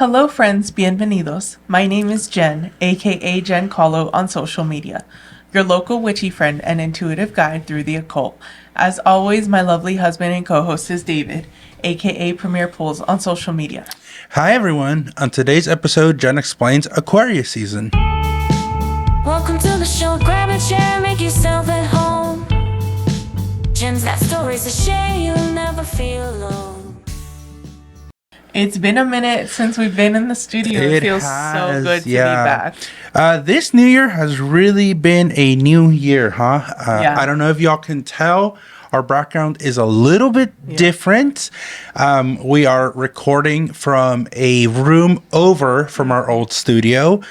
Hello friends, bienvenidos. My name is Jen, aka Jen Colo on social media. Your local witchy friend and intuitive guide through the occult. As always, my lovely husband and co-host is David, aka Premier Pools on social media. Hi everyone. On today's episode, Jen explains Aquarius season. Welcome to the show. Grab a chair, make yourself at home. Jen's got stories to share. You'll never feel alone. It's been a minute since we've been in the studio. It feels so good to be back. This new year has really been a new year, huh? I don't know if y'all can tell. Our background is a little bit different. We are recording from a room over from our old studio.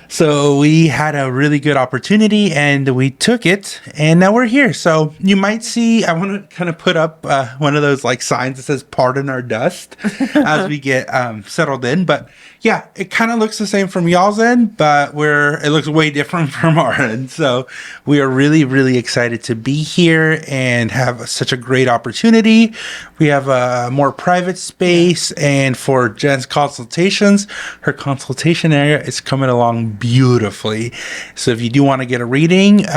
So we had a really good opportunity and we took it and now we're here. So you might see, I want to kind of put up one of those like signs that says pardon our dust as we get settled in. But yeah, it kind of looks the same from y'all's end, but it looks way different from our end. So we are really, really excited to be here and have such a great opportunity. We have a more private space, and for Jen's consultations, her consultation area is coming along beautifully. So if you do want to get a reading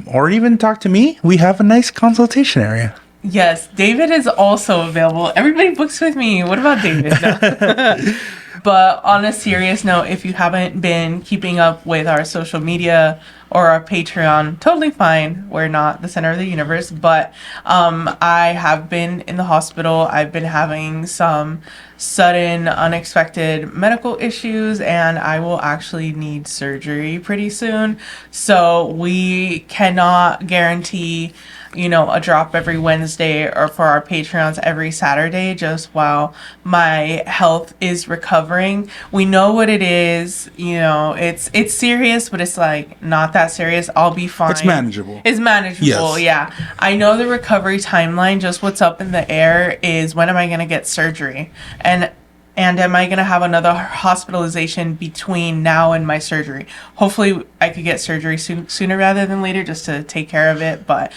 or even talk to me, we have a nice consultation area. Yes, David is also available. Everybody books with me. What about David? No. But on a serious note, if you haven't been keeping up with our social media or our Patreon, totally fine. We're not the center of the universe. But I have been in the hospital. I've been having some sudden, unexpected medical issues, and I will actually need surgery pretty soon. So we cannot guarantee, a drop every Wednesday or for our Patreons every Saturday, just while my health is recovering. We know what it is. It's serious, but it's like not that serious. I'll be fine. It's manageable. Yes. Yeah. I know the recovery timeline, just what's up in the air is when am I going to get surgery? And am I going to have another hospitalization between now and my surgery? Hopefully I could get surgery sooner rather than later just to take care of it. But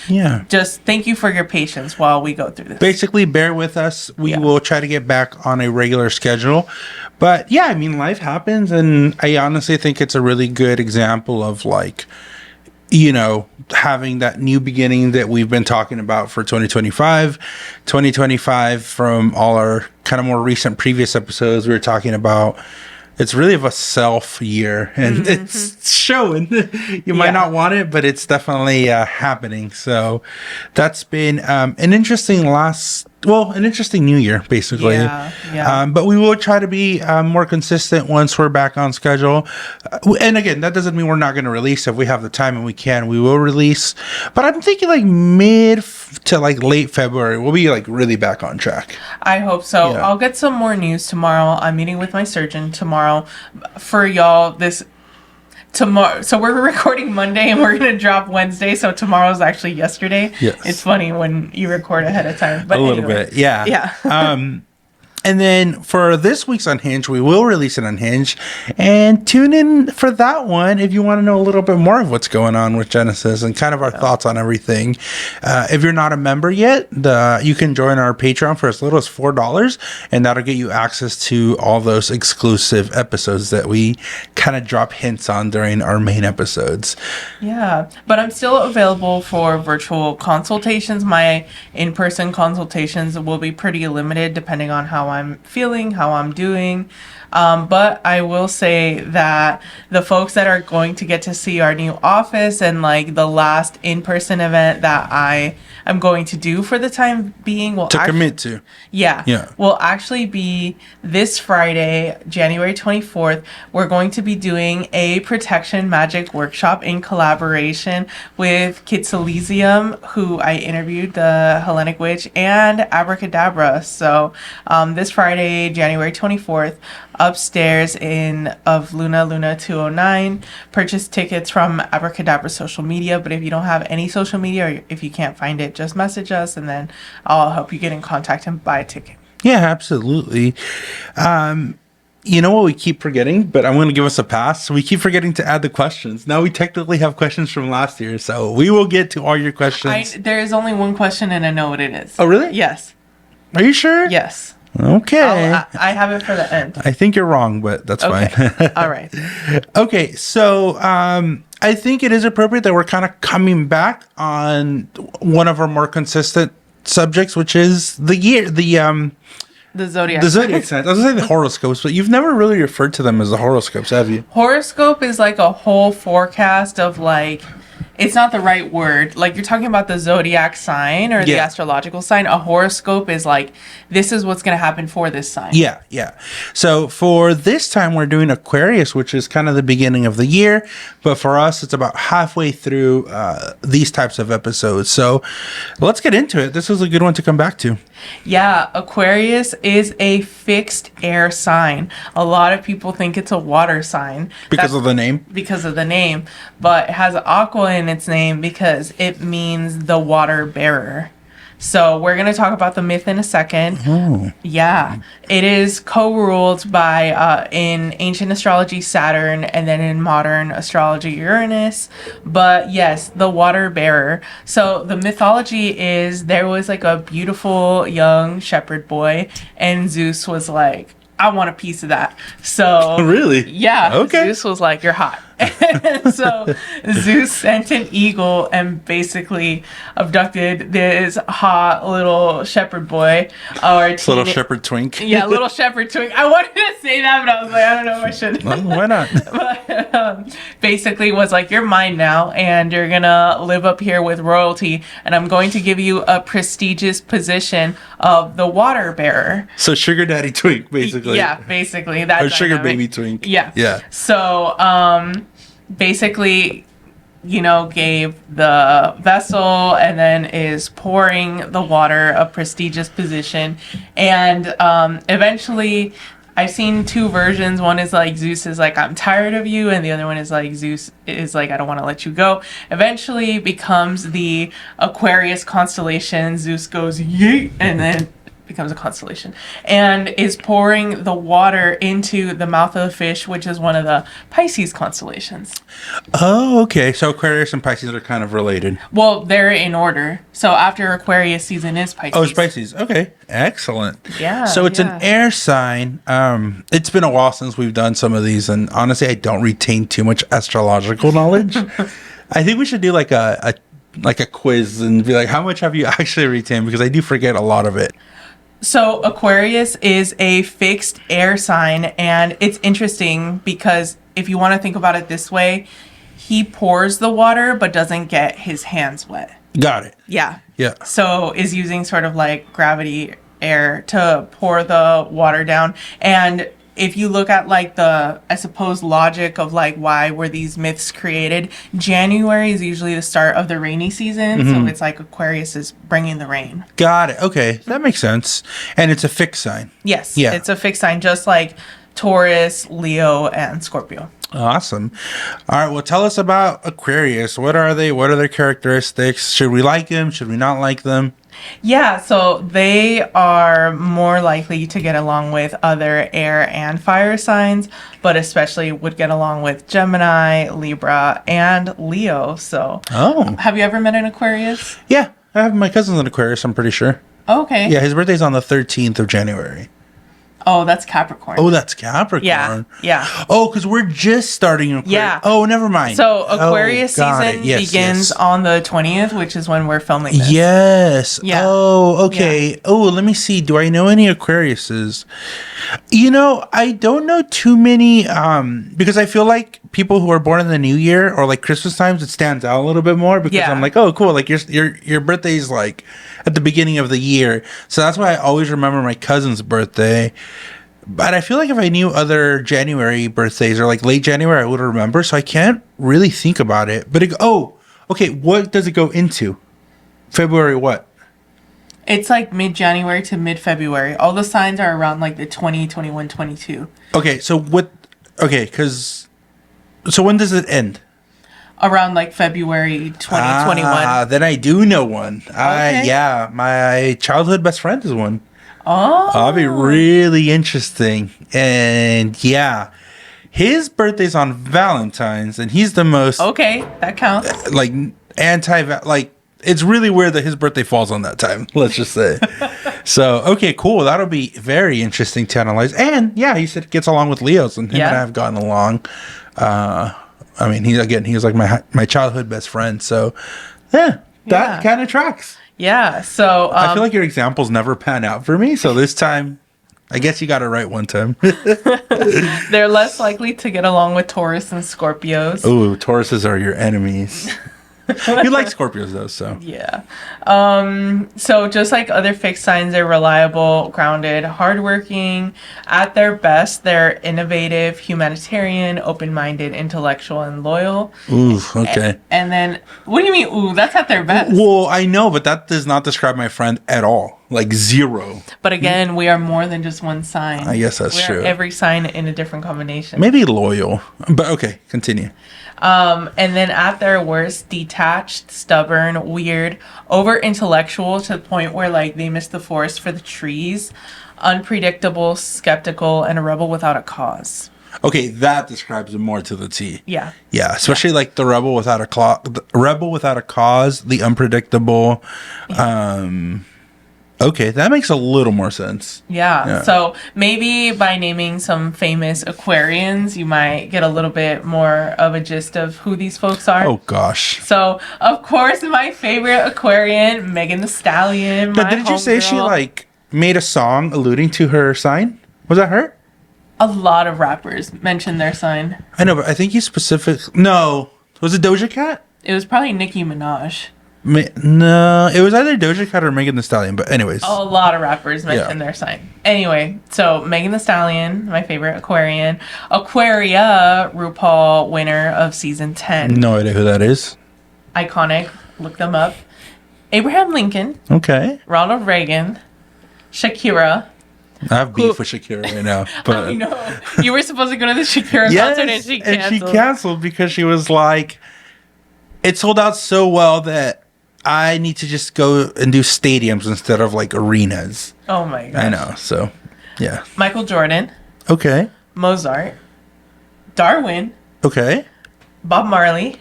just thank you for your patience while we go through this. Basically, bear with us. We will try to get back on a regular schedule. But yeah, I mean, life happens. And I honestly think it's a really good example of having that new beginning that we've been talking about for 2025. 2025, from all our kind of more recent previous episodes, we were talking about it's really of a self year, and it's showing. You might not want it, but it's definitely happening. So that's been an interesting new year, basically. But we will try to be more consistent once we're back on schedule. And again, that doesn't mean we're not going to release. If we have the time and we can, we will release. But I'm thinking like mid to like late February, we'll be like really back on track. I hope so. I'll get some more news tomorrow. I'm meeting with my surgeon tomorrow for y'all tomorrow. So we're recording Monday and we're going to drop Wednesday. So tomorrow's actually yesterday. Yes. It's funny when you record ahead of time. But a little bit. Yeah. Yeah. And then for this week's Unhinged, we will release an Unhinged, and tune in for that one if you want to know a little bit more of what's going on with Genesis and kind of our thoughts on everything. If you're not a member yet, you can join our Patreon for as little as $4, and that'll get you access to all those exclusive episodes that we kind of drop hints on during our main episodes. Yeah, but I'm still available for virtual consultations. My in-person consultations will be pretty limited depending on how I'm feeling, how I'm doing. But I will say that the folks that are going to get to see our new office and like the last in-person event that I am going to do for the time being will actually be this Friday, January 24th. We're going to be doing a protection magic workshop in collaboration with Kitsilesium, who I interviewed, the Hellenic Witch, and Abracadabra. So this Friday, January 24th, upstairs of Luna 209. Purchase tickets from Abracadabra social media, but if you don't have any social media or if you can't find it, just message us and then I'll help you get in contact and buy a ticket. Yeah, absolutely. You know what we keep forgetting, but I'm going to give us a pass. We keep forgetting to add the questions. Now we technically have questions from last year, so we will get to all your questions. There is only one question and I know what it is. Oh, really? Yes. Are you sure? Yes. Okay. I have it for the end. I think you're wrong, but that's Okay. fine. All right. Okay, so I think it is appropriate that we're kind of coming back on one of our more consistent subjects, which is the The Zodiac. signs. I was going to say the horoscopes, but you've never really referred to them as the horoscopes, have you? Horoscope is like a whole forecast of like, it's not the right word. Like you're talking about the zodiac sign or the Yeah. astrological sign. A horoscope is like, this is what's going to happen for this sign. Yeah. So for this time, we're doing Aquarius, which is kind of the beginning of the year. But for us, it's about halfway through these types of episodes. So let's get into it. This is a good one to come back to. Yeah, Aquarius is a fixed air sign. A lot of people think it's a water sign. Because of the name? Because of the name. But it has aqua in its name because it means the water bearer. So we're going to talk about the myth in a second. Oh. Yeah. It is co-ruled by, in ancient astrology, Saturn, and then in modern astrology, Uranus. But yes, the water bearer. So the mythology is there was like a beautiful young shepherd boy, and Zeus was like, I want a piece of that. So Really? yeah, Okay. Zeus was like, you're hot. And so Zeus sent an eagle and basically abducted this hot little shepherd boy. Or Little shepherd twink. Yeah, little shepherd twink. I wanted to say that, but I was like, I don't know if I should. Well, why not? But basically was like, you're mine now, and you're gonna live up here with royalty, and I'm going to give you a prestigious position of the water bearer. So sugar daddy twink, basically. Yeah, basically that. Or sugar dynamic. baby twink. Yeah. Yeah. So, basically, gave the vessel and then is pouring the water, a prestigious position. And eventually, I've seen two versions. One is like Zeus is like, I'm tired of you. And the other one is like Zeus is like, I don't want to let you go. Eventually becomes the Aquarius constellation. Zeus goes, yeet, and then becomes a constellation and is pouring the water into the mouth of the fish, which is one of the Pisces constellations. Oh, okay. So Aquarius and Pisces are kind of related. Well, they're in order. So after Aquarius season is Pisces. Oh, it's Pisces. Okay. Excellent. Yeah. So it's yeah. an air sign. It's been a while since we've done some of these, and honestly, I don't retain too much astrological knowledge. I think we should do like a quiz and be like, how much have you actually retained? Because I do forget a lot of it. So Aquarius is a fixed air sign, and it's interesting because if you want to think about it this way, he pours the water but doesn't get his hands wet. Got it. Yeah. Yeah. So is using sort of like gravity air to pour the water down. And if you look at like the, I suppose, logic of like why were these myths created, January is usually the start of the rainy season. So it's like Aquarius is bringing the rain. Got it. Okay. That makes sense. And it's a fixed sign. Yes. Yeah. It's a fixed sign, just like Taurus, Leo, and Scorpio. Awesome. All right. Well, tell us about Aquarius. What are they? What are their characteristics? Should we like them? Should we not like them? Yeah, so they are more likely to get along with other air and fire signs, but especially would get along with Gemini, Libra, and Leo. So, Oh. have you ever met an Aquarius? Yeah. I have my cousin's an Aquarius, I'm pretty sure. Okay. Yeah, his birthday's on the 13th of January. Oh, that's Capricorn. Oh, that's Capricorn. yeah. Yeah. Oh, because we're just starting Aquarius. Yeah. Oh, never mind. So Aquarius got season it. Yes, begins yes. on the 20th, which is when we're filming this. Yes. Yeah. Oh, okay. Oh, let me see. Do I know any Aquariuses? I don't know too many because I feel like people who are born in the new year or like Christmas times, it stands out a little bit more because Yeah. I'm like, oh, cool. Like your birthday's like at the beginning of the year. So that's why I always remember my cousin's birthday. But I feel like if I knew other January birthdays or like late January, I would remember. So I can't really think about it. But okay. What does it go into? February what? It's like mid-January to mid-February. All the signs are around like the 20, 21, 22. Okay, so so when does it end? Around like February 2021. Then I do know one. Okay. Yeah, my childhood best friend is one. Oh. That'll be really interesting. And yeah, his birthday's on Valentine's, and he's the most Okay, that counts. like it's really weird that his birthday falls on that time. Let's just say. So, okay, cool. That'll be very interesting to analyze. And yeah, he said gets along with Leos, and him and I have gotten along. I mean, he was like my childhood best friend. So, yeah, that kind of tracks. Yeah. So I feel like your examples never pan out for me. So this time, I guess you got it right one time. They're less likely to get along with Taurus and Scorpios. Ooh, Tauruses are your enemies. You like Scorpios though, so. Yeah. So just like other fixed signs, they're reliable, grounded, hardworking. At their best, they're innovative, humanitarian, open-minded, intellectual, and loyal. Ooh, okay. And then, what do you mean, ooh, that's at their best? Well, I know, but that does not describe my friend at all. Like zero. But again, we are more than just one sign. I guess that's true. Every sign in a different combination. Maybe loyal. But okay, continue. And then at their worst, detached, stubborn, weird, over intellectual to the point where like they miss the forest for the trees, unpredictable, skeptical, and a rebel without a cause. Okay, that describes it more to the T. Yeah. Yeah, especially like the rebel without a cause, the unpredictable. Okay, that makes a little more sense. Yeah. So maybe by naming some famous Aquarians, you might get a little bit more of a gist of who these folks are. Oh gosh. So of course, my favorite Aquarian, Megan Thee Stallion. But didn't you say she like made a song alluding to her sign? Was that her? A lot of rappers mentioned their sign. I know, but I think you No, was it Doja Cat? It was probably Nicki Minaj. No, it was either Doja Cat or Megan Thee Stallion. But anyways, a lot of rappers mentioned their sign. Anyway, so Megan Thee Stallion, my favorite Aquarian, Aquaria, RuPaul winner of season 10. No idea who that is. Iconic. Look them up. Abraham Lincoln. Okay. Ronald Reagan. Shakira. I have beef with Shakira right now. But I know. You were supposed to go to the Shakira concert and she canceled. And she canceled because she was like, it sold out so well that I need to just go and do stadiums instead of like arenas. Oh my gosh. I know. So, yeah. Michael Jordan. Okay. Mozart. Darwin. Okay. Bob Marley.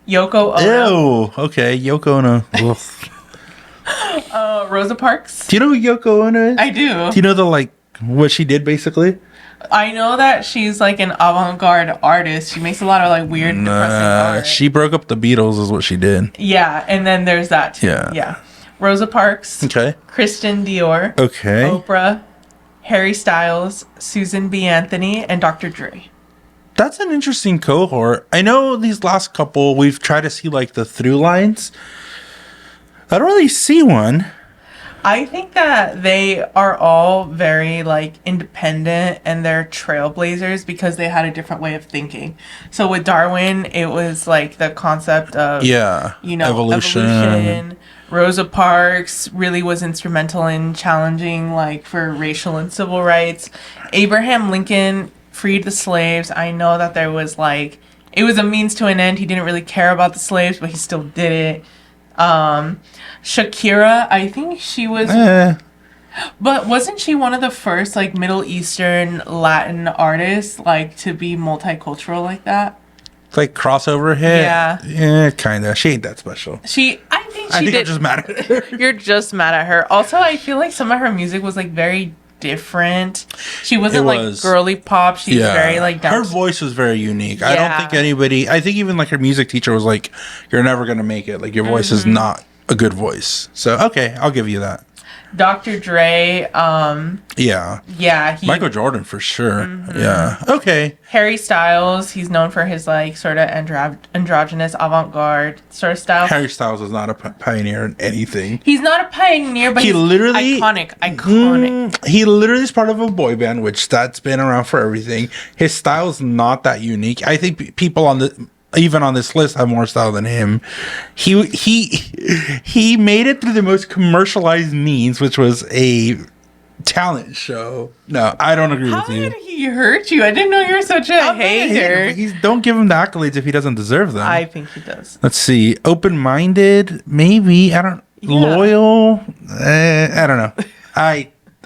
Yoko Ono. Ew. Okay. Yoko Ono. Rosa Parks. Do you know who Yoko Ono is? I do. Do you know what she did basically? I know that she's like an avant-garde artist. She makes a lot of like weird, depressing art. She broke up the Beatles is what she did. Yeah, and then there's that too. Yeah. Rosa Parks. Okay. Kristen Dior. Okay. Oprah. Harry Styles. Susan B. Anthony. And Dr. Dre. That's an interesting cohort. I know these last couple, we've tried to see like the through lines. I don't really see one. I think that they are all very like independent and they're trailblazers because they had a different way of thinking. So with Darwin, it was like the concept of evolution. Rosa Parks really was instrumental in challenging like for racial and civil rights. Abraham Lincoln freed the slaves. I know that there was like it was a means to an end. He didn't really care about the slaves, but he still did it. Shakira, I think she was but wasn't she one of the first like Middle Eastern Latin artists like to be multicultural like that? Like crossover hit? Yeah, kinda. She ain't that special. I think I'm just mad at her. You're just mad at her. Also, I feel like some of her music was like very different. She wasn't like girly pop. She's very like her voice was very unique. I don't think I think even like her music teacher was like, you're never gonna make it. Like your voice is not a good voice. So okay, I'll give you that. Dr. Dre, Michael Jordan for sure. Yeah. Okay. Harry Styles, he's known for his like sort of androgynous avant-garde sort of style. Harry Styles is not a pioneer in anything. He's not a pioneer, but he's literally iconic. He literally is part of a boy band, which that's been around for everything. His style is not that unique. I think people even on this list have more style than him. He made it through the most commercialized means, which was a talent show. No, I don't agree with you. How did he hurt you? I didn't know you were such a hater. Don't give him the accolades if he doesn't deserve them. I think he does. Let's see. Open-minded, maybe. Loyal. I don't know.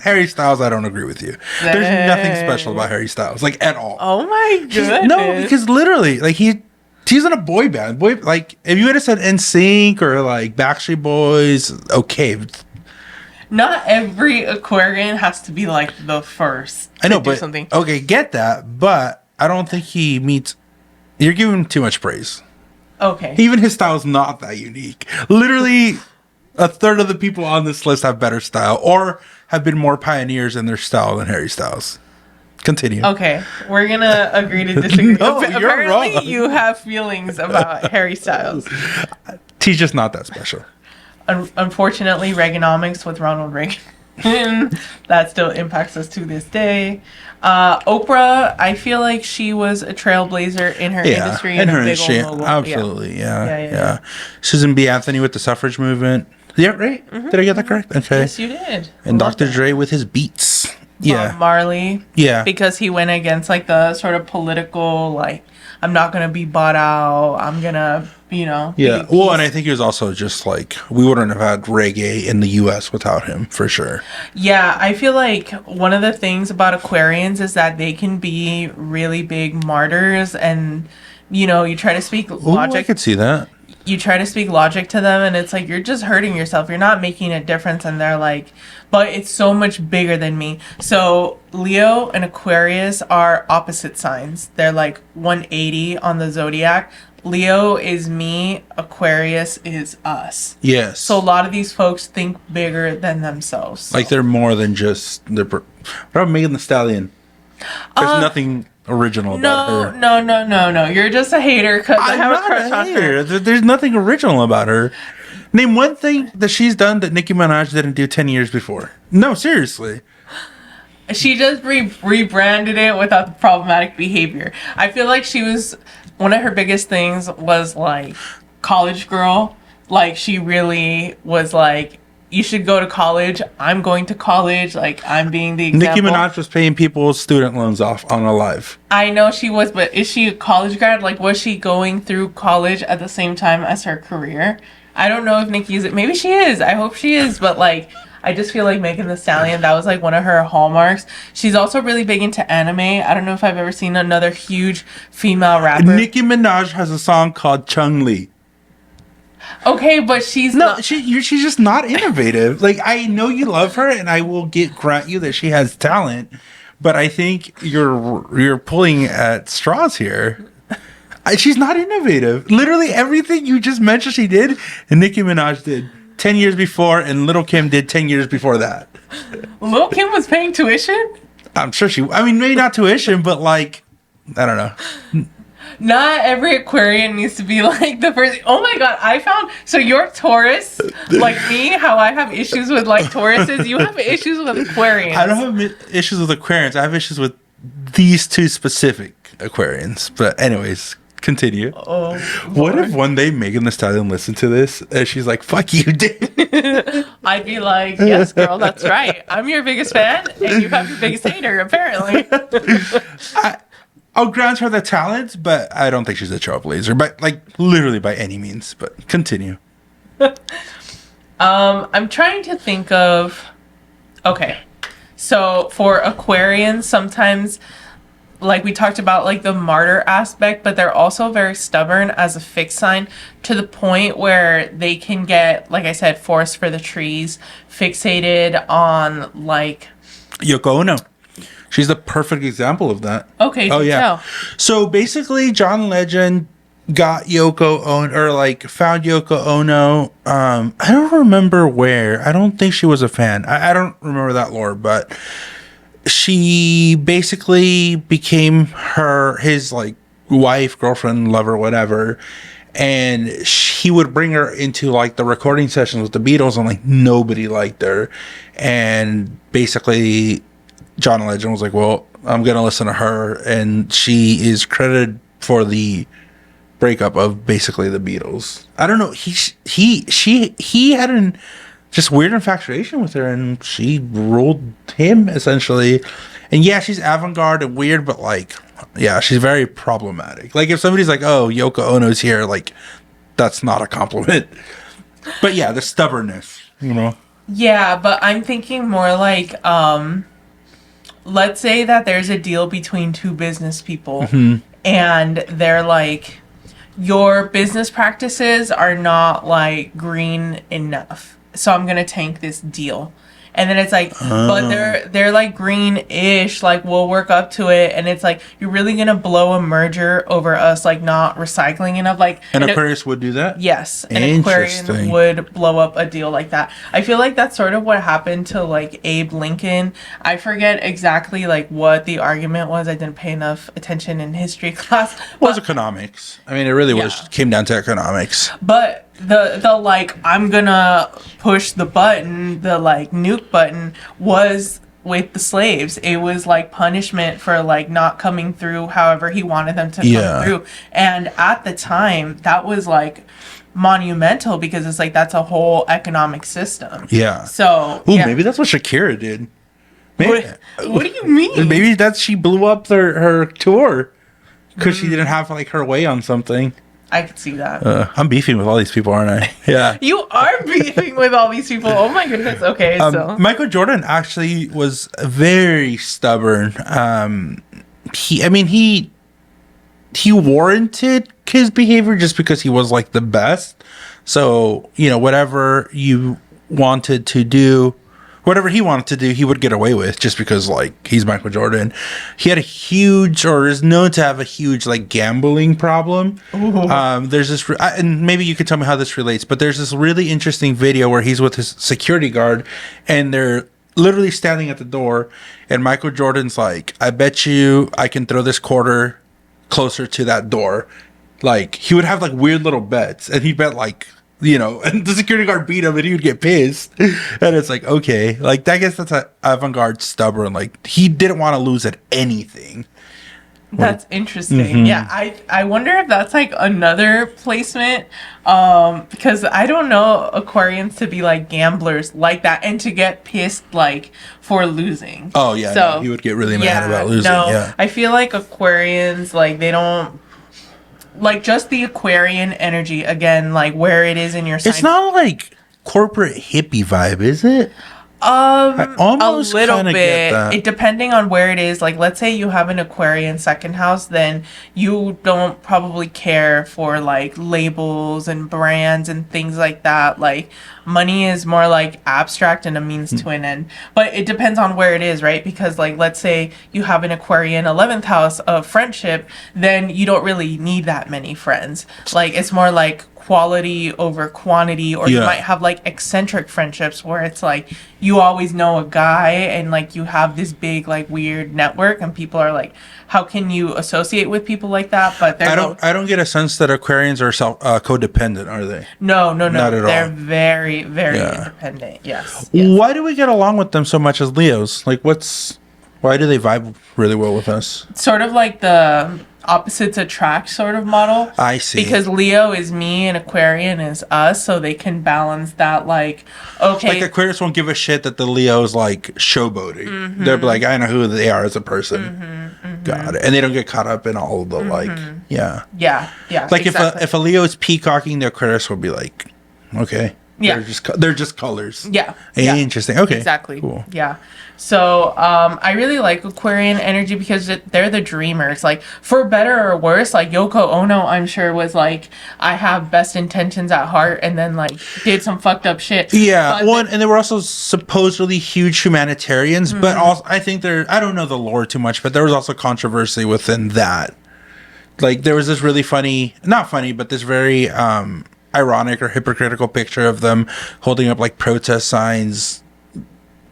Harry Styles, I don't agree with you. There's nothing special about Harry Styles, like at all. Oh my goodness. No, because literally, like he's in a boy band. Like if you would have said NSYNC or like Backstreet Boys, okay. not every Aquarian has to be like the first. I know, to do but something. okay, get that, but I don't think he meets. You're giving him too much praise. Okay. Even his style is not that unique. Literally, a third of the people on this list have better style or have been more pioneers in their style than Harry Styles. Continue. Okay, we're gonna agree to disagree. No, you're Apparently, wrong. you have feelings about Harry Styles. He's just not that special. Unfortunately, Reaganomics with Ronald Reagan that still impacts us to this day. Oprah, I feel like she was a trailblazer in her industry. In and her a big industry, old mogul. absolutely, yeah. Yeah. Susan B. Anthony with the suffrage movement. Yeah, right? Did I get that correct? Okay. Yes, you did. And Dr. Dre with his beats. Yeah. Bob Marley. Yeah. Because he went against like the sort of political, like, I'm not going to be bought out. I'm going to, be Yeah. Well, and I think he was also just like, we wouldn't have had reggae in the U.S. without him, for sure. Yeah, I feel like one of the things about Aquarians is that they can be really big martyrs, and, you try to speak logic. I could see that. You try to speak logic to them, and it's like, you're just hurting yourself. You're not making a difference. And they're like, but it's so much bigger than me. So Leo and Aquarius are opposite signs. They're like 180 on the Zodiac. Leo is me, Aquarius is us. Yes. So a lot of these folks think bigger than themselves. So. Like they're more than just what about Megan Thee Stallion? There's nothing original about her. No. You're just a hater because I have a crush on her. There's nothing original about her. Name one thing that she's done that Nicki Minaj didn't do 10 years before. No, seriously. She just rebranded it without the problematic behavior. I feel like she was... One of her biggest things was, like, college girl. Like, she really was like, you should go to college. I'm going to college. Like, I'm being the example. Nicki Minaj was paying people's student loans off on a live. I know she was, but is she a college grad? Like, was she going through college at the same time as her career? I don't know if Nicki's... Maybe she is. I hope she is. But, like... I just feel like Megan Thee Stallion, that was like one of her hallmarks. She's also really big into anime. I don't know if I've ever seen another huge female rapper. Nicki Minaj has a song called Chung Lee. Okay, but she's not... she's just not innovative. Like, I know you love her, and I will grant you that she has talent, but I think you're pulling at straws here. She's not innovative. Literally everything you just mentioned she did, and Nicki Minaj did 10 years before, and Little Kim did 10 years before that. Lil' Kim was paying tuition? I'm sure maybe not tuition, but like, I don't know. Not every Aquarian needs to be like the first... Oh my god, So you're Taurus, like me, how I have issues with like Tauruses, you have issues with Aquarians. I don't have issues with Aquarians. I have issues with these two specific Aquarians. But anyways... Continue. Oh, what if one day Megan Thee Stallion listened to this and she's like, fuck you, dude? I'd be like, yes, girl, that's right. I'm your biggest fan and you have your biggest hater, apparently. I'll grant her the talent, but I don't think she's a trailblazer, but like literally by any means. But continue. I'm trying to think of... Okay. So for Aquarians, sometimes... Like we talked about, like the martyr aspect, but they're also very stubborn as a fixed sign to the point where they can get, like I said, forest for the trees, fixated on like Yoko Ono. She's the perfect example of that. Okay. Oh yeah. Tell. So basically, John Legend got Yoko Ono, or like found Yoko Ono. I don't remember where. I don't think she was a fan. I don't remember that lore, but. She basically became his like wife, girlfriend, lover, whatever, and he would bring her into like the recording sessions with the Beatles, and like nobody liked her, and basically John Legend was like, well, I'm gonna listen to her, and she is credited for the breakup of basically the Beatles. I don't know, he had an just weird infatuation with her, and she ruled him essentially. And yeah, she's avant-garde and weird, but like, yeah, she's very problematic. Like if somebody's like, "Oh, Yoko Ono's here," like that's not a compliment. But yeah, the stubbornness, Yeah, but I'm thinking more like, let's say that there's a deal between two business people, and they're like, your business practices are not like green enough. So I'm going to tank this deal. And then it's like, but they're like green-ish, like we'll work up to it. And it's like, you're really gonna blow a merger over us like not recycling enough. Like, and Aquarius would do that? Yes, an Aquarian would blow up a deal like that. I feel like that's sort of what happened to like Abe Lincoln. I forget exactly like what the argument was. I didn't pay enough attention in history class. It was economics. I mean, it really came down to economics. But the like, I'm gonna push the button, the like nuke button, was with the slaves. It was like punishment for like not coming through however he wanted them to come through. And at the time, that was like monumental because it's like that's a whole economic system. Yeah. So maybe that's what Shakira did. Maybe, what do you mean? Maybe she blew up her tour because she didn't have like her way on something. I could see that. I'm beefing with all these people, aren't I? Yeah. You are beefing with all these people. Oh my goodness. Okay, so Michael Jordan actually was very stubborn. He warranted his behavior just because he was like the best. So, whatever you wanted to do, whatever he wanted to do, he would get away with just because, like, he's Michael Jordan. He had is known to have a huge, like, gambling problem. There's this, and maybe you could tell me how this relates, but there's this really interesting video where he's with his security guard, and they're literally standing at the door, and Michael Jordan's like, I bet you I can throw this quarter closer to that door. Like, he would have, like, weird little bets, and he bet, like, and the security guard beat him and he would get pissed. And it's like, okay, like, I guess that's avant-garde stubborn. Like, he didn't want to lose at anything. That's interesting. Yeah, I wonder if that's like another placement, because I don't know Aquarians to be like gamblers like that and to get pissed like for losing. Oh yeah, so he would get really mad about losing. No, I feel like Aquarians, like, they don't. Like, just the Aquarian energy, again, like, where it is in your sign. It's not like corporate hippie vibe, is it? I almost a little bit. Get that. It depending on where it is. Like, let's say you have an Aquarian second house, then you don't probably care for like labels and brands and things like that. Like, money is more like abstract and a means to an end. But it depends on where it is, right? Because, like, let's say you have an Aquarian 11th house of friendship, then you don't really need that many friends. Like, it's more like quality over quantity, or you might have like eccentric friendships where it's like you always know a guy and like you have this big like weird network and people are like, how can you associate with people like that? But I don't get a sense that Aquarians are codependent, are they? No, not at all. They're very, very independent. Yes. Why do we get along with them so much as Leos? Like, why do they vibe really well with us? Sort of like the opposites attract sort of model. I see. Because Leo is me and Aquarian is us, so they can balance that, like, okay. Like, Aquarius won't give a shit that the Leo's like showboating. They're like, I know who they are as a person. Got it. And they don't get caught up in all the like, Yeah, like, exactly. if a Leo is peacocking, the Aquarius will be like, okay. Yeah. They're just colors. Yeah. Interesting. Okay. Exactly. Cool. Yeah. So I really like Aquarian energy because they're the dreamers. Like, for better or worse, like Yoko Ono, I'm sure, was like, I have best intentions at heart, and then like did some fucked up shit. Yeah. And they were also supposedly huge humanitarians, but also I think I don't know the lore too much, but there was also controversy within that. Like, there was this really not funny, but this very ironic or hypocritical picture of them holding up like protest signs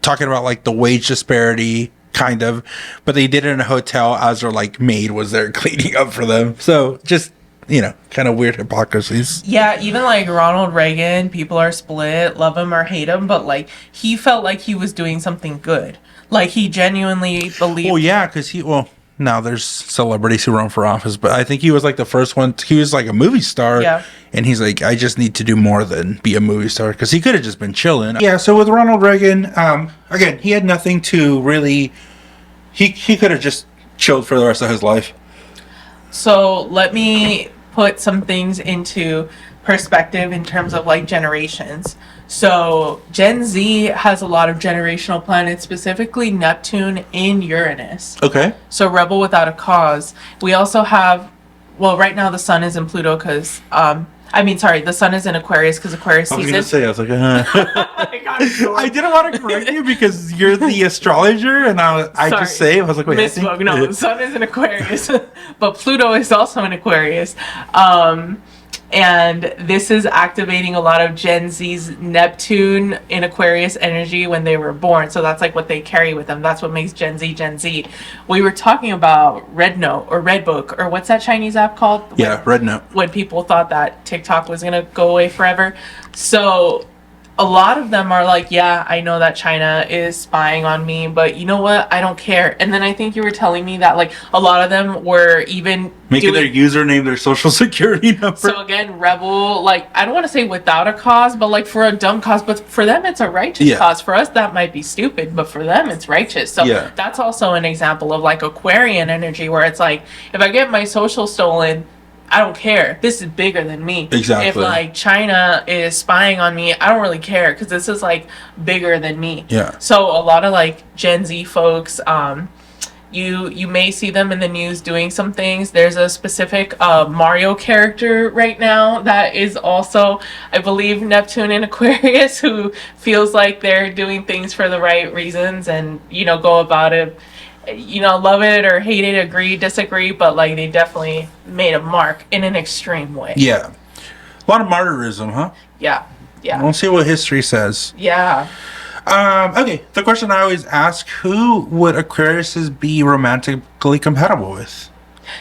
talking about like the wage disparity, kind of, but they did it in a hotel as their like maid was there cleaning up for them. So just, kind of weird hypocrisies. Yeah, even like Ronald Reagan, people are split, love him or hate him, but like he felt like he was doing something good. Like, he genuinely believed. Well, yeah, because now there's celebrities who run for office, but I think he was like the first one. He was like a movie star. Yeah. And he's like, I just need to do more than be a movie star, because he could have just been chilling. Yeah. So with Ronald Reagan, again, he had nothing to really. He could have just chilled for the rest of his life. So let me put some things into perspective in terms of like generations. So Gen Z has a lot of generational planets, specifically Neptune in Uranus. Okay. So rebel without a cause. We also have, well, right now the sun is in Pluto because I mean, sorry, the sun is in Aquarius because Aquarius I was season. going to say, I was like, I didn't want to correct you because you're the astrologer, and I just say, I was like, wait, misspoke. No, the sun is in Aquarius, but Pluto is also in Aquarius. And this is activating a lot of Gen Z's Neptune in Aquarius energy when they were born. So that's like what they carry with them. That's what makes Gen Z Gen Z. We were talking about Red Note or Red Book, or what's that Chinese app called? Yeah, Red Note. When people thought that TikTok was going to go away forever. So a lot of them are like, yeah, I know that China is spying on me, but you know what? I don't care. And then I think you were telling me that like a lot of them were even making their username their social security number. So again, rebel, like, I don't want to say without a cause, but like for a dumb cause, but for them it's a righteous cause. For us that might be stupid, but for them it's righteous. So that's also an example of like Aquarian energy, where it's like, if I get my social stolen, I don't care. This is bigger than me. Exactly. If like China is spying on me, I don't really care because this is like bigger than me. Yeah. So a lot of like Gen Z folks, you may see them in the news doing some things. There's a specific Mario character right now that is also, I believe, Neptune in Aquarius, who feels like they're doing things for the right reasons and, you know, go about it. You know, love it or hate it, agree, disagree, but like they definitely made a mark in an extreme way. Yeah. A lot of martyrism, huh? Yeah. Yeah. We'll see what history says. Yeah. Okay, the question I always ask, who would Aquariuses be romantically compatible with?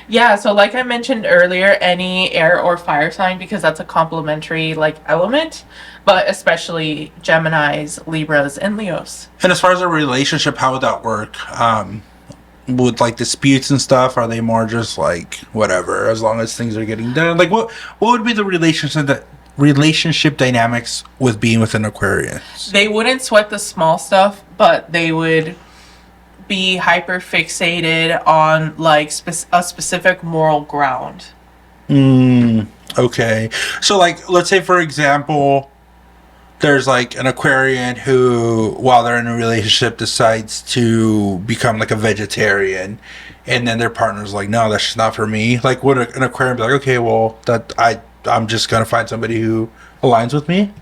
Yeah, so like I mentioned earlier, any air or fire sign, because that's a complementary like element, but especially Geminis, Libras, and Leos. And as far as a relationship, how would that work? With like disputes and stuff, are they more just like whatever, as long as things are getting done? Like what would be the relationship dynamics with being with an Aquarius? They wouldn't sweat the small stuff, but they would be hyper fixated on like a specific moral ground. Okay. So like, let's say for example, there's like an Aquarian who, while they're in a relationship, decides to become like a vegetarian, and then their partner's like, no, that's just not for me. Like, would an Aquarian be like, okay, well, I'm just gonna find somebody who aligns with me?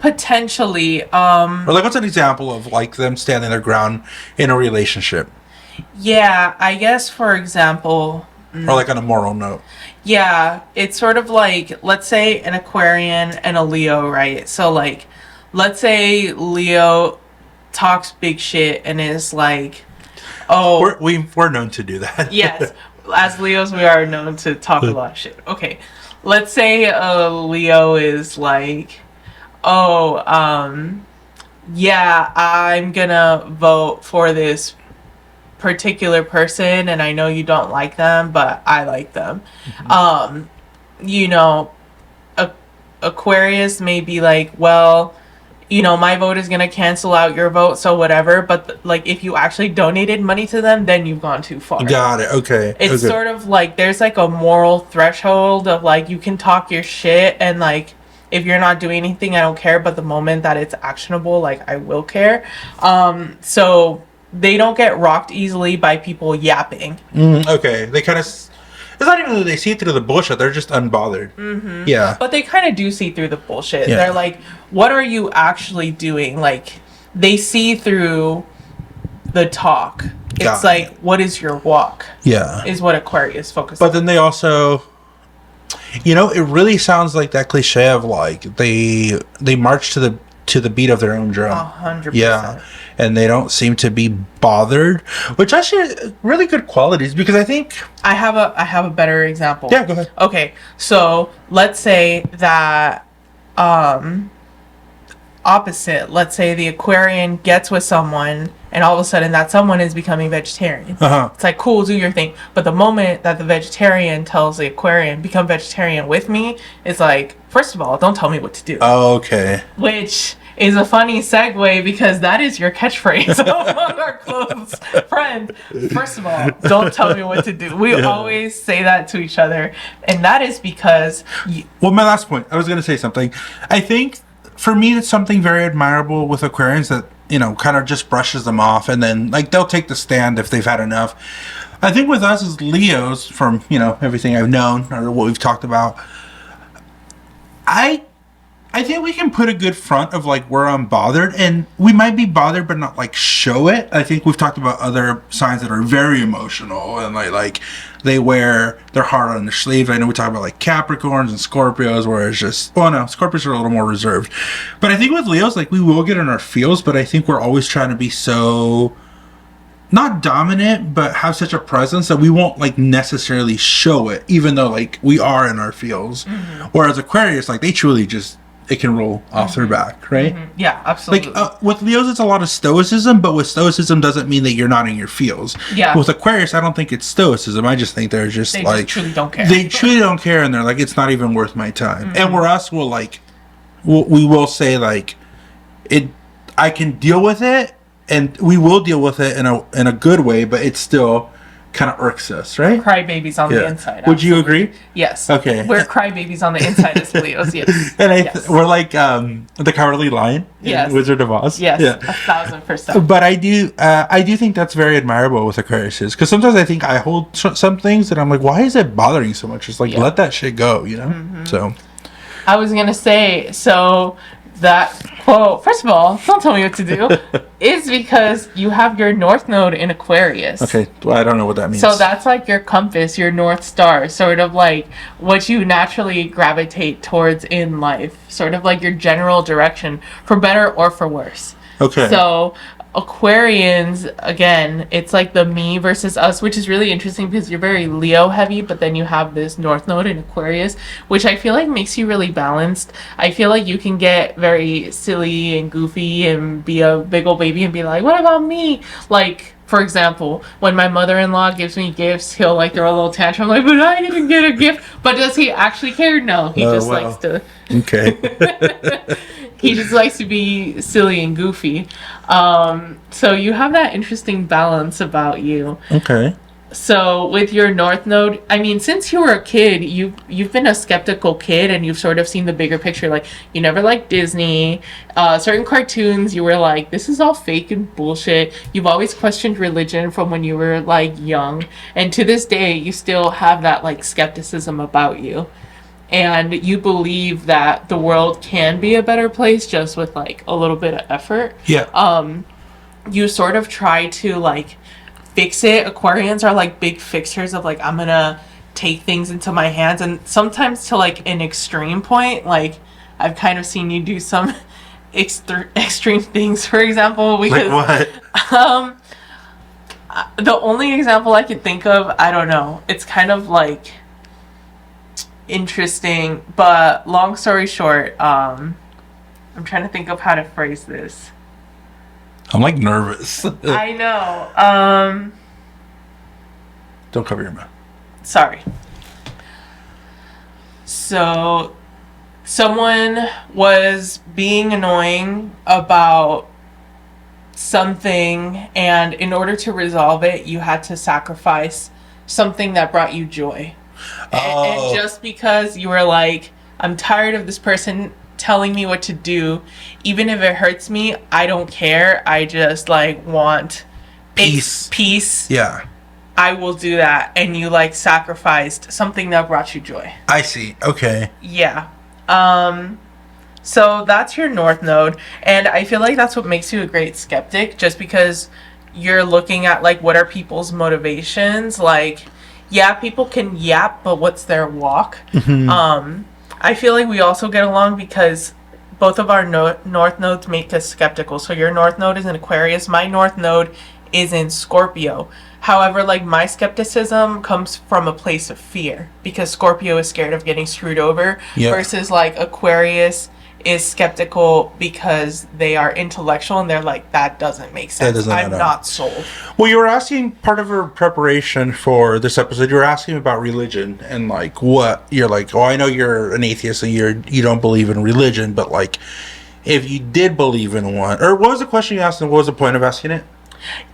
Potentially. Or like, what's an example of like them standing their ground in a relationship? Yeah, I guess for example. Or like on a moral note. Yeah, it's sort of like, let's say an Aquarian and a Leo, right? So like, let's say Leo talks big shit and is like, oh, we're known to do that. Yes, as Leos we are known to talk a lot of shit. Okay, let's say Leo is like, oh, yeah, I'm gonna vote for this particular person and I know you don't like them, but I like them. You know, Aquarius may be like, well, you know, my vote is gonna cancel out your vote, so whatever, but like if you actually donated money to them, then you've gone too far. Got it. Okay. It's sort of like there's like a moral threshold of like, you can talk your shit and like, if you're not doing anything, I don't care, but the moment that it's actionable, like I will care. So they don't get rocked easily by people yapping. Okay. They kind of, it's not even that they see through the bullshit, they're just unbothered. Yeah. But they kind of do see through the bullshit. Yeah. They're like, what are you actually doing? Like, they see through the talk. It's like, what is your walk? Yeah. Is what Aquarius focuses on. But then they also, you know, it really sounds like that cliche of like, they march to the beat of their own drum. 100%. Yeah. And they don't seem to be bothered, which actually really good qualities, because I think I have a better example. Yeah, go ahead. Okay, so let's say that opposite. Let's say the Aquarian gets with someone, and all of a sudden that someone is becoming vegetarian. It's like, cool, do your thing. But the moment that the vegetarian tells the Aquarian, become vegetarian with me, it's like, first of all, don't tell me what to do. Oh, okay. Which is a funny segue because that is your catchphrase among our close friends. First of all, don't tell me what to do. We always say that to each other. And that is because... Well, my last point, I was going to say something. I think, for me, it's something very admirable with Aquarians that, you know, kind of just brushes them off. And then, like, they'll take the stand if they've had enough. I think with us as Leos, from, you know, everything I've known or what we've talked about, I think we can put a good front of like we're unbothered, and we might be bothered but not like show it. I think we've talked about other signs that are very emotional and like they wear their heart on their sleeve. I know we talk about like Capricorns and Scorpios where it's just, well, no, Scorpios are a little more reserved. But I think with Leos, like we will get in our feels, but I think we're always trying to be so not dominant, but have such a presence that we won't like necessarily show it, even though like we are in our feels. Whereas Aquarius, like they truly just, it can roll off their back, right? Yeah, absolutely. Like with Leos, it's a lot of stoicism, but with stoicism doesn't mean that you're not in your feels. Yeah. With Aquarius, I don't think it's stoicism. I just think they're just they like just truly don't care. They truly don't care, and they're like, it's not even worth my time. And where us will like, we will say like, it. I can deal with it, and we will deal with it in a good way, but it's still kind of irks us, right? Crybabies on the inside. Would you agree? Yes. Okay. We're crybabies on the inside as Leos, yes. And we're like the Cowardly Lion in Wizard of Oz. Yes, yeah. 1,000%. But I do think that's very admirable with Aquariuses, because sometimes I think I hold some things that I'm like, why is it bothering you so much? It's like, let that shit go, you know? So. I was going to say, so that quote, first of all, don't tell me what to do, is because you have your North Node in Aquarius. Okay, well, I don't know what that means. So that's like your compass, your North Star, sort of like what you naturally gravitate towards in life, sort of like your general direction, for better or for worse. Okay. So Aquarians, again, it's like the me versus us, which is really interesting because you're very Leo heavy, but then you have this North Node in Aquarius, which I feel like makes you really balanced. I feel like you can get very silly and goofy and be a big old baby and be like, what about me? Like, for example, when my mother-in-law gives me gifts, he'll like throw a little tantrum like, but I didn't get a gift. But does he actually care? No, he just likes to. Okay. He just likes to be silly and goofy. So you have that interesting balance about you. Okay. So with your North Node, I mean, since you were a kid, you've been a skeptical kid, and you've sort of seen the bigger picture. Like, you never liked Disney. Certain cartoons, you were like, this is all fake and bullshit. You've always questioned religion from when you were like young, and to this day, you still have that like skepticism about you. And you believe that the world can be a better place just with like a little bit of effort. Yeah. You sort of try to like fix it. Aquarians are like big fixers of like, I'm gonna take things into my hands, and sometimes to like an extreme point. Like, I've kind of seen you do some extreme things, for example. Because, like what? The only example I can think of, I don't know. It's kind of like interesting, but long story short, I'm trying to think of how to phrase this. I'm like nervous. I know. Don't cover your mouth. Sorry. So, someone was being annoying about something, and in order to resolve it, you had to sacrifice something that brought you joy. And just because you were like, I'm tired of this person telling me what to do, even if it hurts me, I don't care. I just like want peace. Yeah. I will do that. And you like sacrificed something that brought you joy. I see. Okay. Yeah. So that's your North Node, and I feel like that's what makes you a great skeptic, just because you're looking at like, what are people's motivations? Like, yeah, people can yap, but what's their walk? I feel like we also get along because both of our North Nodes make us skeptical. So your North Node is in Aquarius. My North Node is in Scorpio. However, like, my skepticism comes from a place of fear, because Scorpio is scared of getting screwed over, versus like Aquarius is skeptical because they are intellectual and they're like, that doesn't make sense. I'm not sold. Well, you were asking, part of our preparation for this episode, you were asking about religion and like what you're like, oh, I know you're an atheist and you don't believe in religion, but like, if you did believe in one, or what was the question you asked and what was the point of asking it?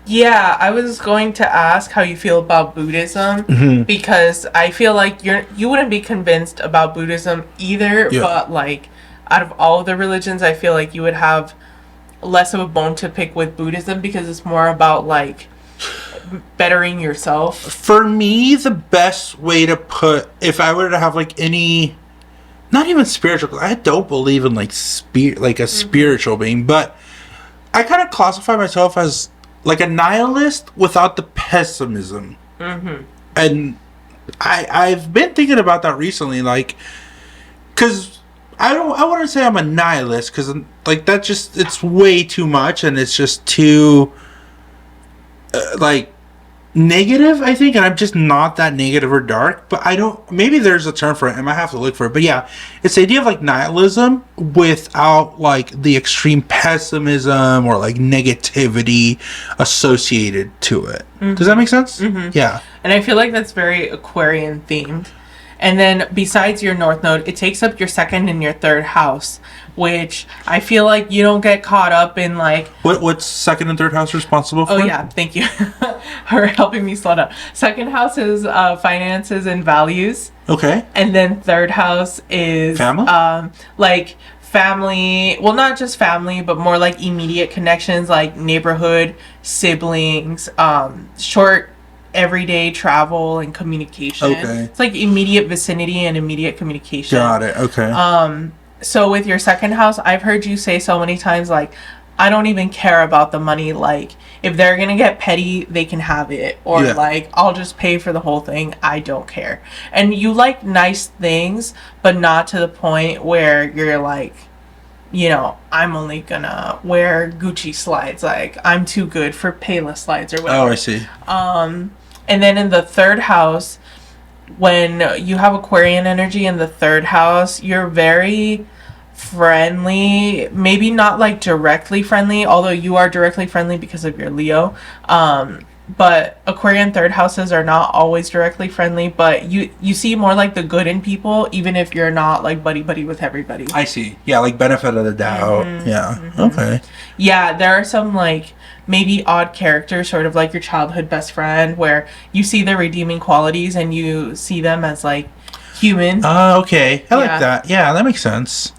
Yeah, I was going to ask how you feel about Buddhism, because I feel like you wouldn't be convinced about Buddhism either, but like, out of all of the religions, I feel like you would have less of a bone to pick with Buddhism, because it's more about like bettering yourself. For me, the best way to put, if I were to have like not not even spiritual, 'cause I don't believe in like a spiritual being, but I kind of classify myself as like a nihilist without the pessimism. And I've been thinking about that recently, like, because I wouldn't say I'm a nihilist, because like that just, it's way too much, and it's just too like negative, I think, and I'm just not that negative or dark. But I don't, maybe there's a term for it, I might have to look for it, but yeah, it's the idea of like nihilism without like the extreme pessimism or like negativity associated to it. Does that make sense? Yeah. And I feel like that's very Aquarian themed. And then besides your North Node, it takes up your second and your third house, which I feel like you don't get caught up in like... What's second and third house responsible for? Oh yeah, thank you for helping me slow down. Second house is finances and values. Okay. And then third house is... Family? Like family, well, not just family, but more like immediate connections, like neighborhood, siblings, short everyday travel and communication. Okay. It's like immediate vicinity and immediate communication. Got it. Okay. So with your second house, I've heard you say so many times, like, I don't even care about the money. Like, if they're gonna get petty, they can have it. Or like, I'll just pay for the whole thing. I don't care. And you like nice things, but not to the point where you're like, you know, I'm only gonna wear Gucci slides. Like, I'm too good for Payless slides or whatever. Oh, I see. And then in the third house, when you have Aquarian energy in the third house, you're very friendly. Maybe not like directly friendly, although you are directly friendly because of your Leo. But Aquarian third houses are not always directly friendly, but you see more like the good in people, even if you're not like buddy with everybody. I see. Yeah, like benefit of the doubt. Yeah. Okay. Yeah, there are some like maybe odd characters, sort of like your childhood best friend, where you see their redeeming qualities and you see them as like human. Okay. I like that. Yeah, that makes sense.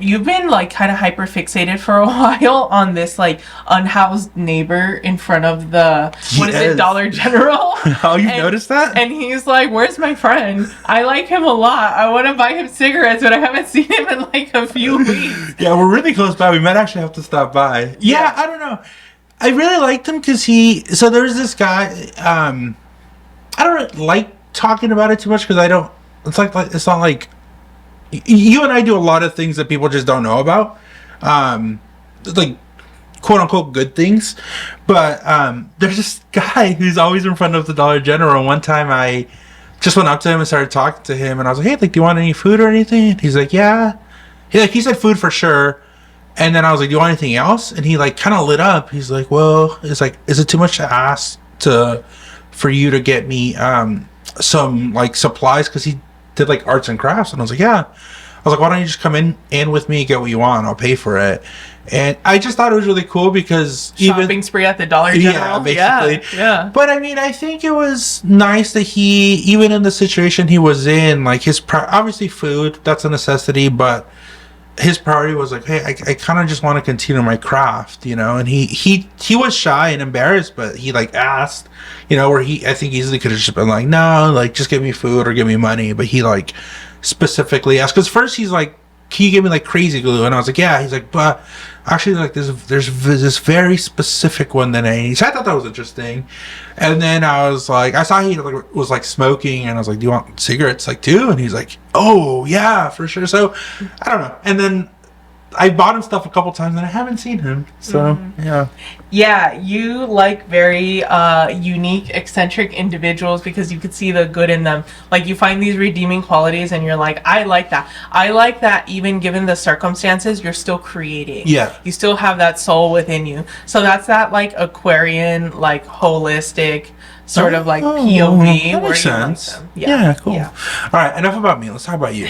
You've been like kind of hyper fixated for a while on this like unhoused neighbor in front of the what is it, Dollar General. Oh, you noticed that? And he's like, "Where's my friend? I like him a lot. I want to buy him cigarettes, but I haven't seen him in like a few weeks." Yeah, we're really close by. We might actually have to stop by. Yeah, I don't know. I really liked him because so there's this guy. I don't like talking about it too much because I don't. It's like it's not like. You and I do a lot of things that people just don't know about, like quote unquote good things. But there's this guy who's always in front of the Dollar General. And one time I just went up to him and started talking to him, and I was like, "Hey, like, do you want any food or anything?" And he's like, "Yeah." He said food for sure. And then I was like, "Do you want anything else?" And he like kind of lit up. He's like, "Well, it's like, is it too much to ask for you to get me some like supplies?" Because he did like arts and crafts, and I was like, "Yeah." I was like, "Why don't you just come in with me, get what you want, I'll pay for it." And I just thought it was really cool because shopping spree at the Dollar General. Yeah, basically. Yeah. But I mean, I think it was nice that he, even in the situation he was in, like obviously food, that's a necessity, but his priority was like, "Hey, I kind of just want to continue my craft, you know." And he was shy and embarrassed, but he like asked, you know, where I think easily could have just been like, "No, like just give me food or give me money," but he like specifically asked, because first he's like, "Can you give me like crazy glue?" And I was like, "Yeah." He's like, "But actually, like there's this very specific one that I need." So I thought that was interesting. And then I was like, I saw he like, was like smoking, and I was like, "Do you want cigarettes like too?" And he's like, "Oh yeah, for sure." So I don't know. And then I bought him stuff a couple times, and I haven't seen him. So yeah, you like very unique, eccentric individuals because you could see the good in them. Like you find these redeeming qualities, and you're like, "I like that. I like that." Even given the circumstances, you're still creating. Yeah, you still have that soul within you. So that's that like Aquarian, like holistic sort of like POV. That makes sense. Like yeah, cool. Yeah. All right, enough about me. Let's talk about you.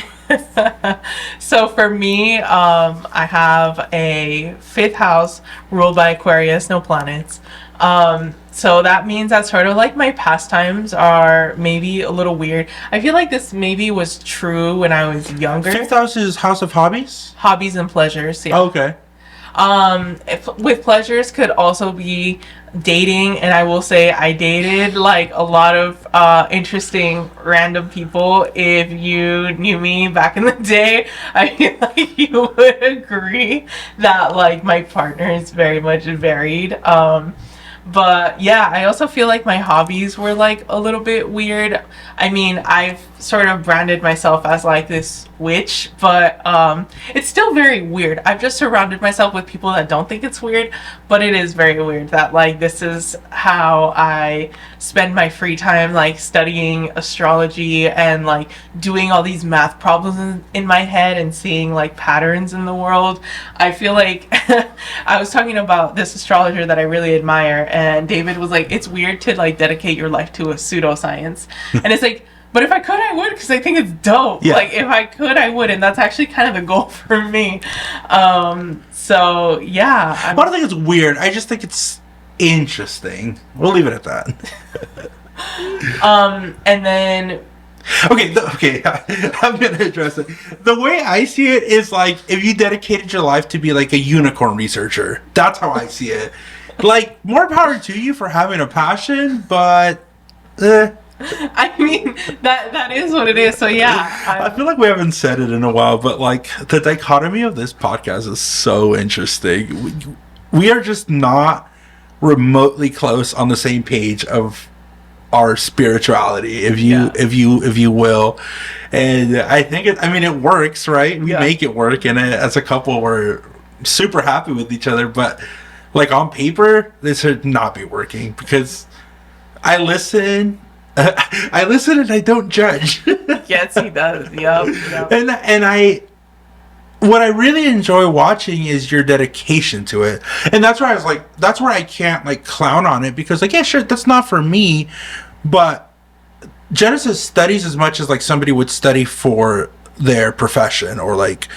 So for me, I have a 5th house ruled by Aquarius, no planets. So that means that sort of like my pastimes are maybe a little weird. I feel like this maybe was true when I was younger. 5th house is house of hobbies? Hobbies and pleasures, yeah. Oh, okay. With pleasures could also be dating, and I will say I dated like a lot of interesting random people. If you knew me back in the day, I feel like you would agree that like my partner is very much varied. But yeah, I also feel like my hobbies were like a little bit weird. I mean, I've sort of branded myself as like this witch, but it's still very weird. I've just surrounded myself with people that don't think it's weird, but it is very weird that like this is how I spend my free time, like studying astrology and like doing all these math problems in my head and seeing like patterns in the world. I feel like I was talking about this astrologer that I really admire, and David was like, it's weird to like dedicate your life to a pseudoscience. And it's like, but if I could, I would, because I think it's dope. Yeah. Like, if I could, I would, and that's actually kind of the goal for me. So, yeah. I don't think it's weird. I just think it's interesting. We'll leave it at that. And then... Okay, I'm going to address it. The way I see it is, like, if you dedicated your life to be, like, a unicorn researcher. That's how I see it. Like, more power to you for having a passion, but... I mean, that is what it is. So yeah, I feel like we haven't said it in a while, but like the dichotomy of this podcast is so interesting. We are just not remotely close on the same page of our spirituality, if you will. And I think it works, right? We make it work, and as a couple, we're super happy with each other. But like on paper, this should not be working because I listen and I don't judge. Yes, he does. Yep. And what I really enjoy watching is your dedication to it. And that's where I was like, that's where I can't like clown on it, because like, yeah, sure, that's not for me. But Genesis studies as much as like somebody would study for their profession or like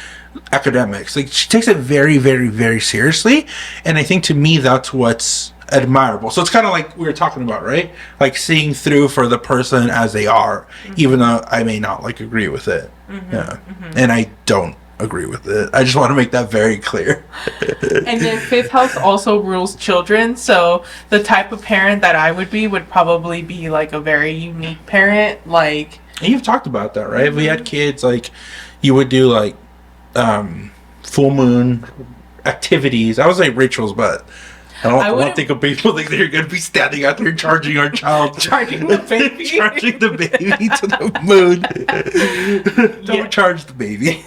academics. Like, she takes it very, very, very seriously. And I think to me, that's what's admirable. So it's kind of like we were talking about, right? Like seeing through for the person as they are, even though I may not like agree with it. And I don't agree with it. I just want to make that very clear. And then fifth house also rules children, so the type of parent that I would be would probably be like a very unique parent. Like, and you've talked about that, right? If we had kids, like you would do like full moon activities. I would say rituals, but I don't think of people think they're going to be standing out there charging our child. Charging the baby. Charging the baby to the moon. Don't charge the baby.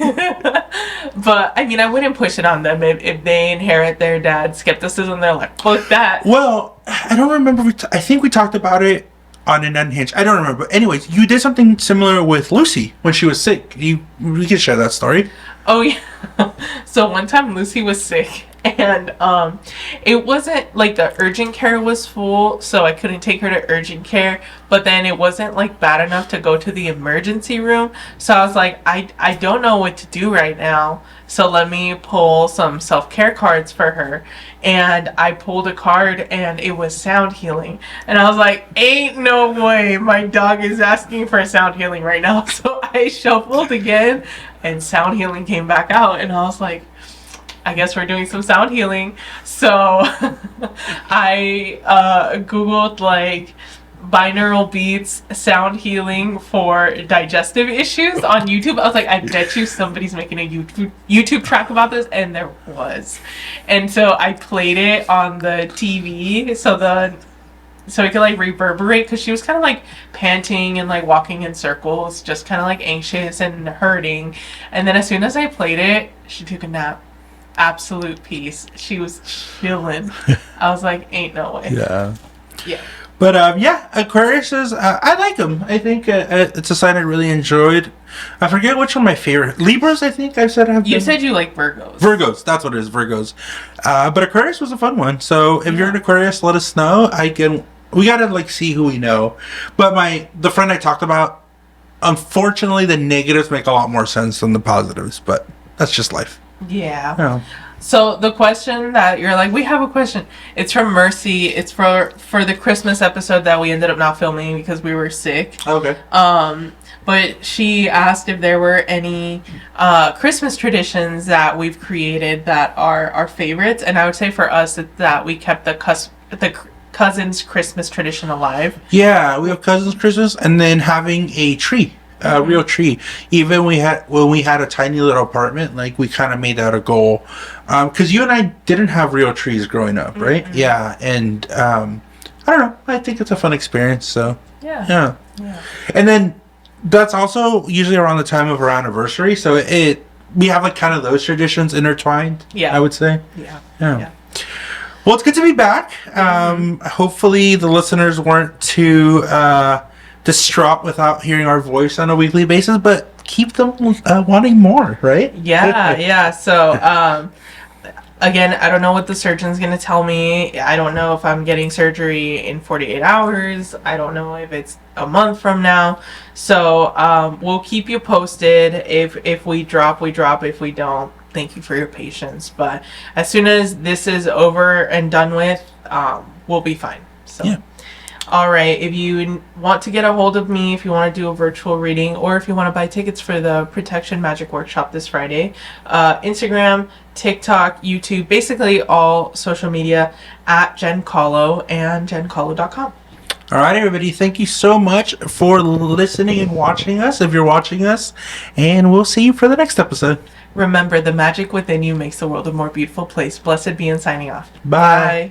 But, I mean, I wouldn't push it on them. If they inherit their dad's skepticism, they're like, fuck that. Well, I don't remember. I think we talked about it on an Unhinged. I don't remember. Anyways, you did something similar with Lucy when she was sick. We can share that story. Oh, yeah. So one time Lucy was sick. And it wasn't like the urgent care was full, so I couldn't take her to urgent care. But then it wasn't like bad enough to go to the emergency room. So I was like, I don't know what to do right now. So let me pull some self-care cards for her. And I pulled a card and it was sound healing. And I was like, ain't no way my dog is asking for sound healing right now. So I shuffled again and sound healing came back out. And I was like, I guess we're doing some sound healing. So I Googled like binaural beats sound healing for digestive issues on YouTube. I was like, I bet you somebody's making a YouTube track about this, and there was. And so I played it on the TV so it could like reverberate, because she was kind of like panting and like walking in circles, just kind of like anxious and hurting. And then as soon as I played it, she took a nap. Absolute peace. She was chilling. I was like, ain't no way. Yeah. But Aquarius is, I like them. I think it's a sign I really enjoyed. I forget which one my favorite. Libras, I think I said. You said you like Virgos. Virgos, that's what it is, Virgos. But Aquarius was a fun one. So if you're an Aquarius, let us know. We gotta like see who we know. But the friend I talked about, unfortunately, the negatives make a lot more sense than the positives. But that's just life. Yeah. So the question that you're like, we have a question. It's from Mercy. It's for the Christmas episode that we ended up not filming because we were sick. Okay. But she asked if there were any Christmas traditions that we've created that are our favorites, and I would say for us that we kept the cousins Christmas tradition alive. Yeah, we have cousins Christmas, and then having a tree. A real tree. Even when we had a tiny little apartment, like we kind of made that a goal, because you and I didn't have real trees growing up, right? Mm-hmm. Yeah, and I don't know. I think it's a fun experience. So yeah. And then that's also usually around the time of our anniversary. So we have like kind of those traditions intertwined. Yeah, I would say. Yeah. Well, it's good to be back. Hopefully, the listeners weren't too distraught without hearing our voice on a weekly basis, but keep them wanting more, right? Yeah. So, again, I don't know what the surgeon's going to tell me. I don't know if I'm getting surgery in 48 hours. I don't know if it's a month from now. So, we'll keep you posted. If we drop, we drop. If we don't, thank you for your patience. But as soon as this is over and done with, we'll be fine. So. Yeah. All right, if you want to get a hold of me, if you want to do a virtual reading, or if you want to buy tickets for the Protection Magic Workshop this Friday, Instagram, TikTok, YouTube, basically all social media at Jen Kahlo and jencahlo.com. All right, everybody, thank you so much for listening and watching us, if you're watching us, and we'll see you for the next episode. Remember, the magic within you makes the world a more beautiful place. Blessed be, and signing off. Bye.